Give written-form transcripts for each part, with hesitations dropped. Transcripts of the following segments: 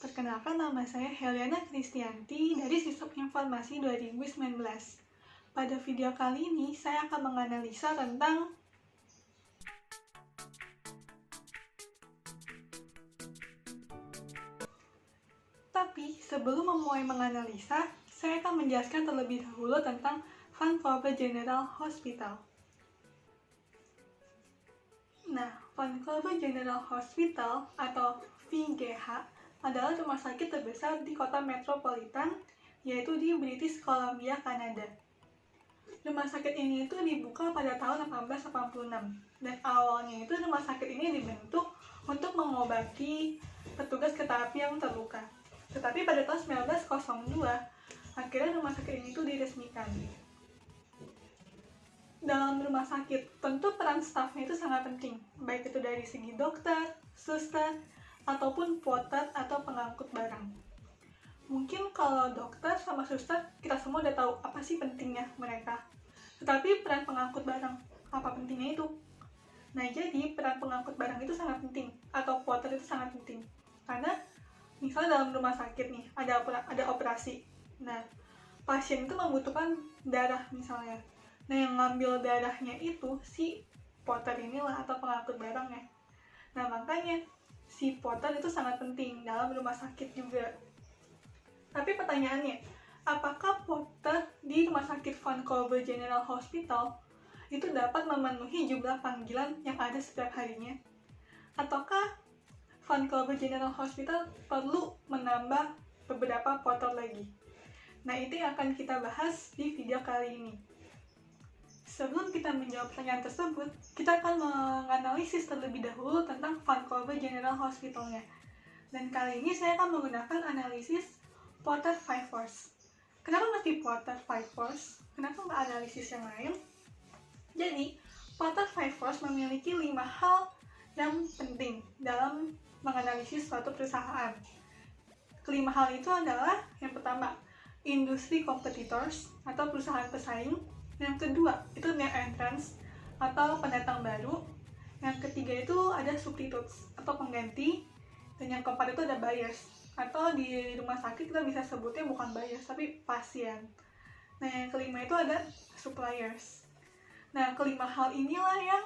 Perkenalkan, nama saya Heliana Kristianti dari Sistem Informasi 2019. Pada video kali ini, saya akan menganalisa tentang Tapi, sebelum memulai menganalisa, saya akan menjelaskan terlebih dahulu tentang Vancouver General Hospital. Nah, Vancouver General Hospital atau VGH adalah rumah sakit terbesar di kota metropolitan, yaitu di British Columbia, Kanada. Rumah sakit ini itu dibuka pada tahun 1886, dan awalnya itu rumah sakit ini dibentuk untuk mengobati petugas kereta api yang terluka. Tetapi pada tahun 1902, akhirnya rumah sakit ini itu diresmikan. Dalam rumah sakit, tentu peran stafnya itu sangat penting, baik itu dari segi dokter, suster, ataupun porter atau pengangkut barang. Mungkin kalau dokter sama suster, kita semua udah tahu apa sih pentingnya mereka. Tetapi peran pengangkut barang, apa pentingnya itu? Nah, jadi peran pengangkut barang itu sangat penting, atau porter itu sangat penting. Karena misalnya dalam rumah sakit nih, ada operasi. Nah, pasien itu membutuhkan darah misalnya. Nah, yang ngambil darahnya itu si porter inilah atau pengangkut barangnya. Nah, makanya si porter itu sangat penting dalam rumah sakit juga. Tapi pertanyaannya, apakah porter di rumah sakit Vancouver General Hospital itu dapat memenuhi jumlah panggilan yang ada setiap harinya? Ataukah Vancouver General Hospital perlu menambah beberapa porter lagi? Nah, itu yang akan kita bahas di video kali ini. Sebelum kita menjawab pertanyaan tersebut, kita akan menganalisis terlebih dahulu tentang Vancouver General Hospital-nya. Dan kali ini saya akan menggunakan analisis Porter 5 Force. Kenapa mesti Porter 5 Force? Kenapa nggak analisis yang lain? Jadi, Porter 5 Force memiliki 5 hal yang penting dalam menganalisis suatu perusahaan. Kelima hal itu adalah, yang pertama, industry competitors atau perusahaan pesaing. Yang kedua, itu new entrants atau pendatang baru. Yang ketiga itu ada substitutes atau pengganti. Dan yang keempat itu ada buyers, atau di rumah sakit kita bisa sebutnya bukan buyers, tapi pasien. Nah, yang kelima itu ada suppliers. Nah, kelima hal inilah yang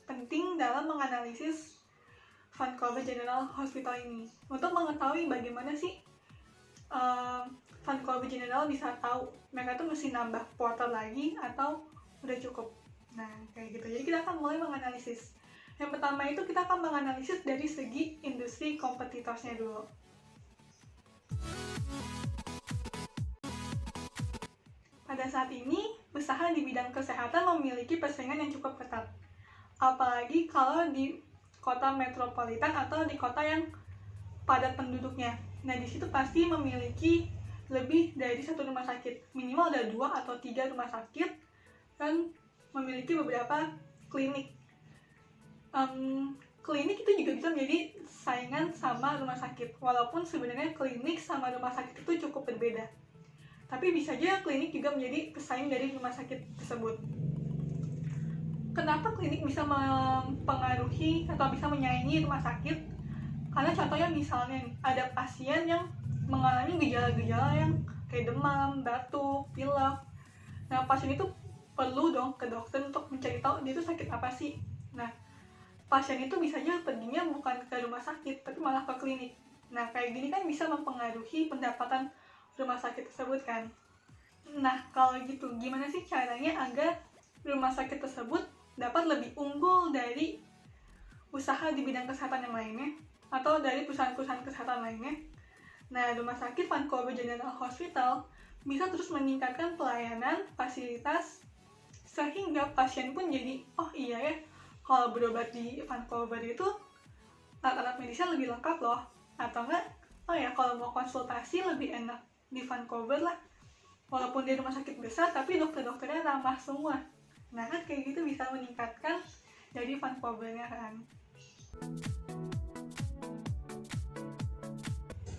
penting dalam menganalisis Vancouver General Hospital ini. Untuk mengetahui bagaimana sih Vancouver General bisa tahu mereka tuh mesti nambah porter lagi atau udah cukup. Nah, kayak gitu. Jadi kita akan mulai menganalisis. Yang pertama itu kita akan menganalisis dari segi industri kompetitorsnya dulu. Pada saat ini, usaha di bidang kesehatan memiliki persaingan yang cukup ketat. Apalagi kalau di kota metropolitan atau di kota yang padat penduduknya. Nah, di situ pasti memiliki lebih dari satu rumah sakit, minimal ada 2 atau 3 rumah sakit, dan memiliki beberapa klinik. Klinik itu juga bisa menjadi saingan sama rumah sakit, walaupun sebenarnya klinik sama rumah sakit itu cukup berbeda. Tapi bisa aja klinik juga menjadi pesaing dari rumah sakit tersebut. Kenapa klinik bisa mempengaruhi atau bisa menyaingi rumah sakit? Karena contohnya misalnya ada pasien yang mengalami gejala-gejala yang kayak demam, batuk, pilek. Nah, pasien itu perlu dong ke dokter untuk mencari tahu dia itu sakit apa sih. Nah, pasien itu bisa aja perginya bukan ke rumah sakit, tapi malah ke klinik. Nah, kayak gini kan bisa mempengaruhi pendapatan rumah sakit tersebut kan. Nah, kalau gitu, gimana sih caranya agar rumah sakit tersebut dapat lebih unggul dari usaha di bidang kesehatan yang lainnya, atau dari perusahaan-perusahaan kesehatan lainnya? Nah, rumah sakit Vancouver General Hospital bisa terus meningkatkan pelayanan, fasilitas, sehingga pasien pun jadi, oh iya ya, kalau berobat di Vancouver itu alat-alat medisnya lebih lengkap loh. Atau enggak, oh ya, kalau mau konsultasi lebih enak di Vancouver lah. Walaupun di rumah sakit besar, tapi dokter-dokternya ramah semua. Nah, kan kayak gitu bisa meningkatkan dari Vancouver-nya kan.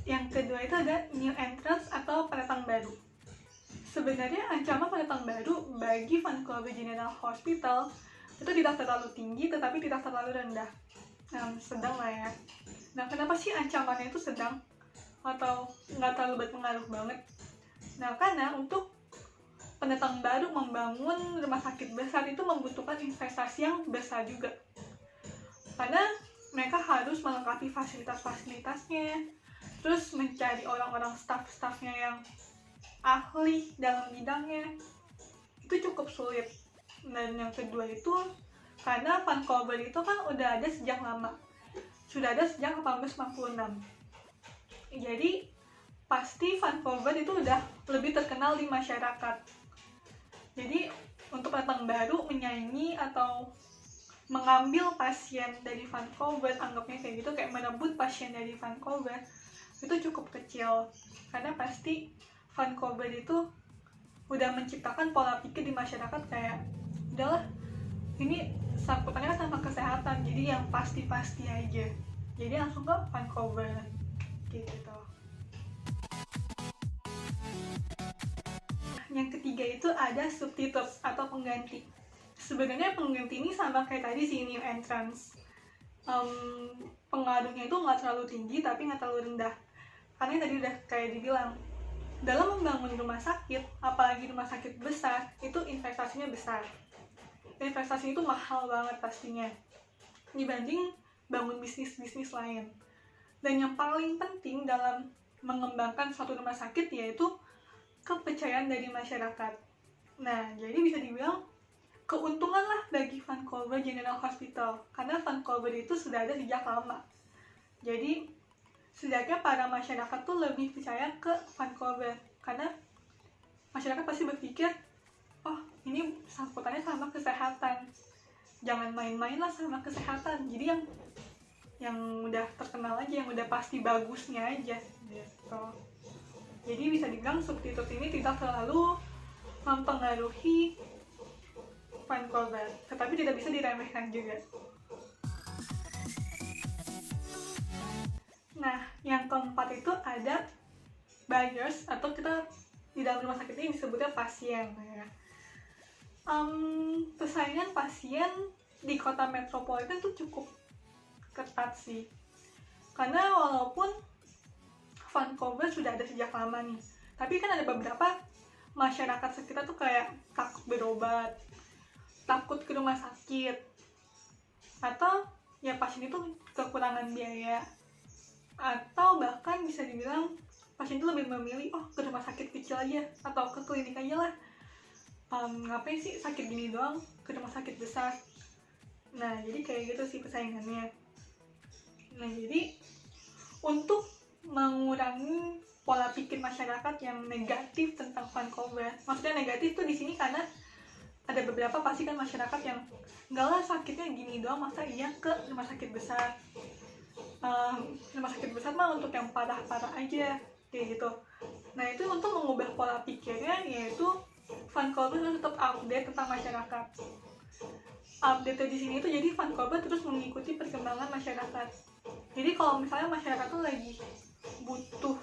Yang kedua itu ada new entrants atau pendatang baru. Sebenarnya ancaman pendatang baru bagi Vancouver General Hospital itu tidak terlalu tinggi, tetapi tidak terlalu rendah. Sedang lah ya. Nah, kenapa sih ancamannya itu sedang? atau nggak terlalu berpengaruh banget. Nah, karena untuk pendatang baru membangun rumah sakit besar itu membutuhkan investasi yang besar juga. Karena mereka harus melengkapi fasilitas-fasilitasnya, terus mencari orang-orang staff-staffnya yang ahli dalam bidangnya. Itu cukup sulit. Dan yang kedua itu, karena Vancouver itu kan udah ada sejak lama. Sudah ada sejak 1896. Jadi, pasti Vancouver itu udah lebih terkenal di masyarakat. Jadi untuk datang baru menyaingi atau mengambil pasien dari Vancouver, anggapnya kayak gitu, kayak merebut pasien dari Vancouver, itu cukup kecil. Karena pasti Vancouver itu udah menciptakan pola pikir di masyarakat kayak, udahlah, ini sangkutannya sama kesehatan, jadi yang pasti-pasti aja. Jadi langsung ke Vancouver gitu. Yang ketiga itu ada substitutes atau pengganti. Sebenarnya pengganti ini sama kayak tadi sih, new entrance. Pengaruhnya itu nggak terlalu tinggi tapi nggak terlalu rendah. Karena tadi udah kayak dibilang, dalam membangun rumah sakit, apalagi rumah sakit besar, itu investasinya besar. Investasi itu mahal banget pastinya dibanding bangun bisnis-bisnis lain. Dan yang paling penting dalam mengembangkan suatu rumah sakit yaitu kepercayaan dari masyarakat. Nah, jadi bisa dibilang keuntungan lah bagi Vancouver General Hospital, karena Vancouver itu sudah ada sejak lama. Jadi, setidaknya para masyarakat tuh lebih percaya ke Vancouver, karena masyarakat pasti berpikir, oh ini sangkutannya sama kesehatan, jangan main-main lah sama kesehatan. Jadi yang udah terkenal aja, yang udah pasti bagusnya aja gitu. Jadi bisa dibilang substitute ini tidak terlalu mempengaruhi Vancouver, tetapi tidak bisa diremehkan juga. Nah, yang keempat itu ada buyers, atau kita di dalam rumah sakit ini disebutnya pasien. Ya. Persaingan pasien di kota metropolitan itu cukup ketat sih. Karena walaupun Vancouver sudah ada sejak lama nih, tapi kan ada beberapa masyarakat sekitar tuh kayak takut berobat, takut ke rumah sakit, atau ya pasien itu kekurangan biaya, atau bahkan bisa dibilang pasien itu lebih memilih ke rumah sakit kecil aja atau ke klinik aja lah, ngapain sih sakit gini doang ke rumah sakit besar. Nah, jadi kayak gitu sih persaingannya. Nah, jadi untuk mengurangi pola pikir masyarakat yang negatif tentang Vancouver. Maksudnya negatif tuh di sini karena ada beberapa pasti kan masyarakat yang enggak lah, sakitnya gini doang, masa iya ke rumah sakit besar. Rumah sakit besar mah untuk yang parah-parah aja kayak gitu. Nah, itu untuk mengubah pola pikirnya, yaitu Vancouver harus tetap update tentang masyarakat. Update di sini tuh jadi Vancouver terus mengikuti perkembangan masyarakat. Jadi kalau misalnya masyarakat tuh lagi butuh,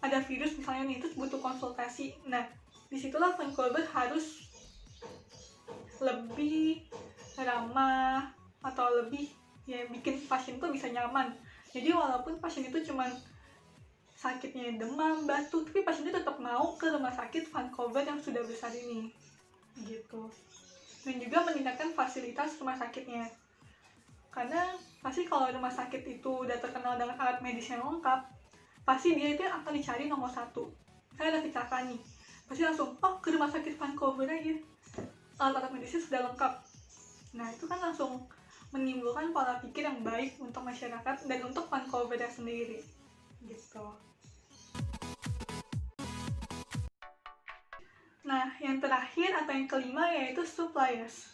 ada virus misalnya nih, terus butuh konsultasi, nah disitulah Vancouver harus lebih ramah atau lebih ya bikin pasien tuh bisa nyaman. Jadi walaupun pasien itu cuman sakitnya demam, batuk, tapi pasien itu tetap mau ke rumah sakit Vancouver yang sudah besar ini gitu. Dan juga meningkatkan fasilitas rumah sakitnya, karena pasti kalau rumah sakit itu udah terkenal dengan alat medis yang lengkap, pasti dia itu akan dicari nomor satu. Saya ada kecelakaan nih, pasti langsung ke rumah sakit Vancouver aja, alat medisnya sudah lengkap. Nah, itu kan langsung menimbulkan pola pikir yang baik untuk masyarakat dan untuk Vancouver sendiri gitu. Nah, yang terakhir atau yang kelima yaitu suppliers.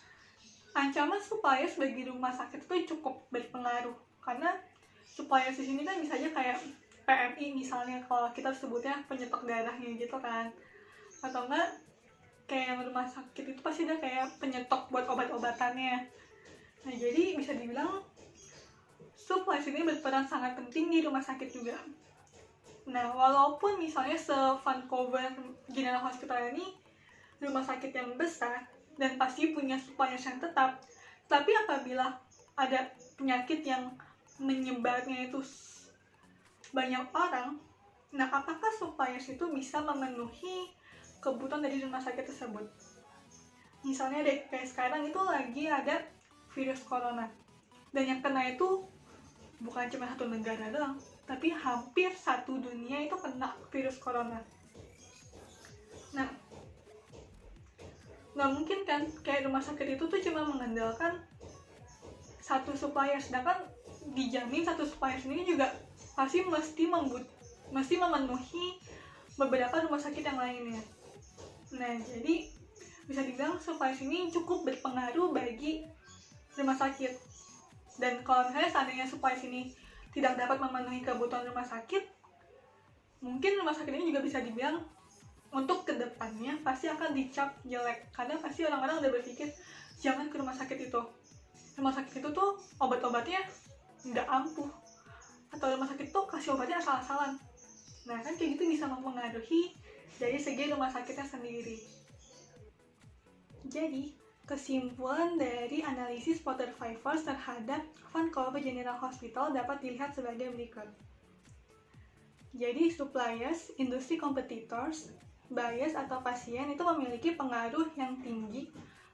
Ancaman suppliers bagi rumah sakit itu cukup berpengaruh, karena suppliers di sini kan bisa aja kayak PMI misalnya, kalau kita sebutnya penyetok darahnya gitu kan, atau enggak kayak yang rumah sakit itu pasti ada kayak penyetok buat obat-obatannya. Nah, jadi bisa dibilang suppliers ini berperan sangat penting di rumah sakit juga. Nah, walaupun misalnya se-Vancouver General Hospital ini rumah sakit yang besar dan pasti punya suppliers yang tetap, tapi apabila ada penyakit yang menyebarnya itu banyak orang. Nah, apakah suppliers itu bisa memenuhi kebutuhan dari rumah sakit tersebut? Misalnya deh, kayak sekarang itu lagi ada virus corona, dan yang kena itu bukan cuma satu negara doang, tapi hampir satu dunia itu kena virus corona. Nah, nggak mungkin kan kayak rumah sakit itu tuh cuma mengandalkan satu supplier, sedangkan dijamin satu supplier ini juga pasti mesti memenuhi beberapa rumah sakit yang lainnya. Nah, jadi bisa dibilang supplier ini cukup berpengaruh bagi rumah sakit. Dan kalau misalnya seandainya supplier ini tidak dapat memenuhi kebutuhan rumah sakit, mungkin rumah sakit ini juga bisa dibilang untuk kedepannya pasti akan dicap jelek, karena pasti orang-orang udah berpikir jangan ke rumah sakit itu. Rumah sakit itu tuh obat-obatnya nggak ampuh, atau rumah sakit tuh kasih obatnya asal-asalan. Nah, kan kayak gitu bisa mempengaruhi dari segi rumah sakitnya sendiri. Jadi, kesimpulan dari analisis Porter Fivers terhadap Vancouver General Hospital dapat dilihat sebagai berikut. Jadi, suppliers, industri competitors, buyers atau pasien itu memiliki pengaruh yang tinggi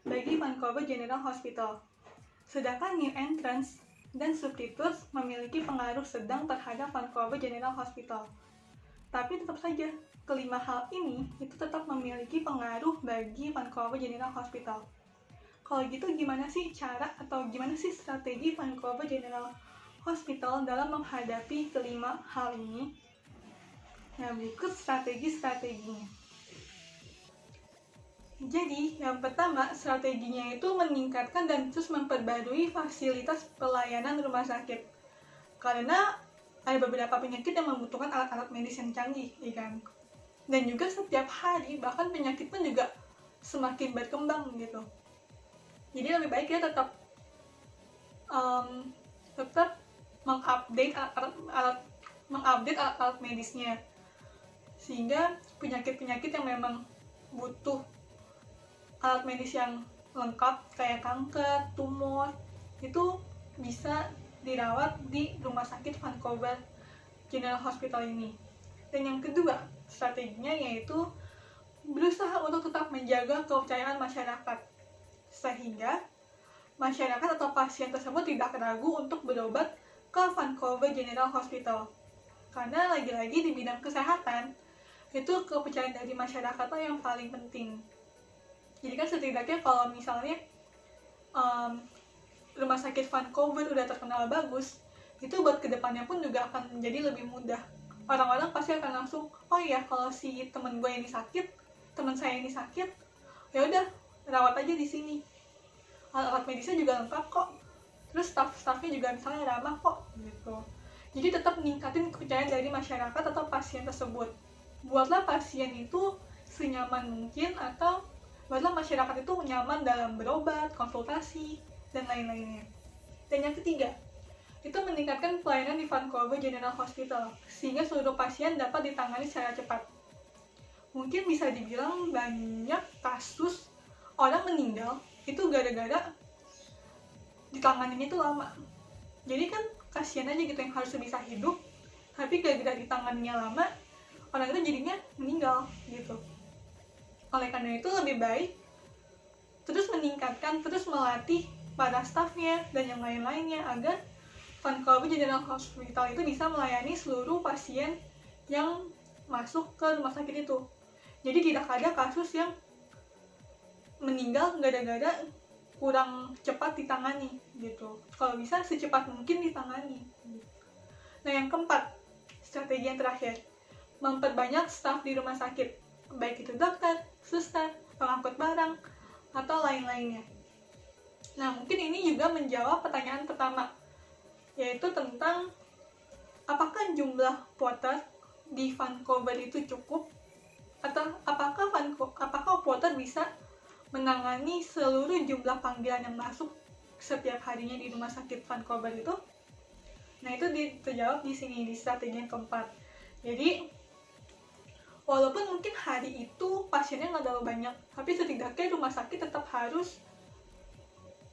bagi Vancouver General Hospital. Sedangkan new entrants dan substitutes memiliki pengaruh sedang terhadap Vancouver General Hospital. Tapi tetap saja, kelima hal ini itu tetap memiliki pengaruh bagi Vancouver General Hospital. Kalau gitu gimana sih cara atau gimana sih strategi Vancouver General Hospital dalam menghadapi kelima hal ini? Nah, berikut strategi-strateginya. Jadi, yang pertama, strateginya itu meningkatkan dan terus memperbarui fasilitas pelayanan rumah sakit. Karena ada beberapa penyakit yang membutuhkan alat-alat medis yang canggih, ya kan? Dan juga setiap hari, bahkan penyakit pun juga semakin berkembang gitu. Jadi lebih baik kita tetap mengupdate alat-alat medisnya, sehingga penyakit-penyakit yang memang butuh alat medis yang lengkap kayak kanker, tumor, itu bisa dirawat di rumah sakit Vancouver General Hospital ini. Dan yang kedua, strateginya yaitu berusaha untuk tetap menjaga kepercayaan masyarakat, sehingga masyarakat atau pasien tersebut tidak ragu untuk berobat ke Vancouver General Hospital. Karena lagi-lagi di bidang kesehatan, itu kepercayaan dari masyarakat yang paling penting. Jadi kan setidaknya kalau misalnya rumah sakit Vancouver udah terkenal bagus, itu buat kedepannya pun juga akan menjadi lebih mudah. Orang-orang pasti akan langsung, oh iya kalau si temen gue ini sakit, teman saya ini sakit, ya udah rawat aja di sini. Alat medisnya juga lengkap kok, terus staff-staffnya juga misalnya ramah kok, gitu. Jadi tetap meningkatin kepercayaan dari masyarakat atau pasien tersebut. Buatlah pasien itu senyaman mungkin, atau buatlah masyarakat itu nyaman dalam berobat, konsultasi, dan lain-lainnya. Dan yang ketiga, itu meningkatkan pelayanan di Vancouver General Hospital, sehingga seluruh pasien dapat ditangani secara cepat. Mungkin bisa dibilang banyak kasus orang meninggal itu gara-gara ditanganinya itu lama. Jadi kan kasihan aja gitu yang harus bisa hidup, tapi gara-gara ditanganinya lama, orang itu jadinya meninggal gitu. Oleh karena itu lebih baik terus meningkatkan, terus melatih para stafnya dan yang lain-lainnya agar Vancouver General Hospital itu bisa melayani seluruh pasien yang masuk ke rumah sakit itu. Jadi tidak ada kasus yang meninggal gara-gara kurang cepat ditangani gitu. Kalau bisa secepat mungkin ditangani. Nah, yang keempat, strategi yang terakhir, memperbanyak staf di rumah sakit, baik itu dokter, suster, pengangkut barang, atau lain-lainnya. Nah, mungkin ini juga menjawab pertanyaan pertama, yaitu tentang apakah jumlah porter di Vancouver itu cukup, atau apakah porter bisa menangani seluruh jumlah panggilan yang masuk setiap harinya di rumah sakit Vancouver itu. Nah, itu terjawab di sini, di strategi yang keempat. Jadi walaupun mungkin hari itu pasiennya nggak terlalu banyak, tapi setidaknya rumah sakit tetap harus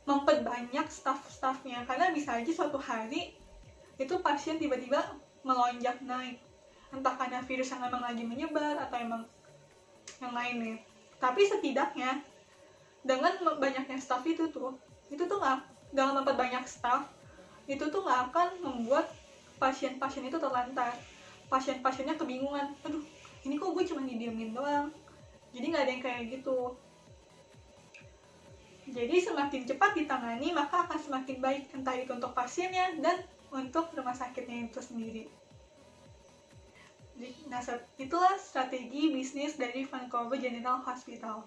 memperbanyak staff-staffnya, karena bisa aja suatu hari itu pasien tiba-tiba melonjak naik, entah karena virus yang emang lagi menyebar atau emang yang lainnya. Tapi setidaknya dengan banyaknya staff itu tuh nggak, dengan memperbanyak staff itu tuh nggak akan membuat pasien-pasien itu terlantar. Pasien-pasiennya kebingungan, aduh ini kok gue cuma didiemin doang. Jadi nggak ada yang kayak gitu. Jadi semakin cepat ditangani maka akan semakin baik, entah itu untuk pasiennya dan untuk rumah sakitnya itu sendiri. Nah, itulah strategi bisnis dari Vancouver General Hospital.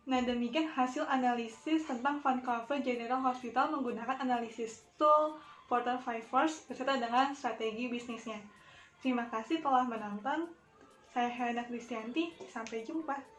Nah, demikian hasil analisis tentang Vancouver General Hospital menggunakan analisis tool Porter 5 Force beserta dengan strategi bisnisnya. Terima kasih telah menonton. Saya Helena Kristianti, sampai jumpa.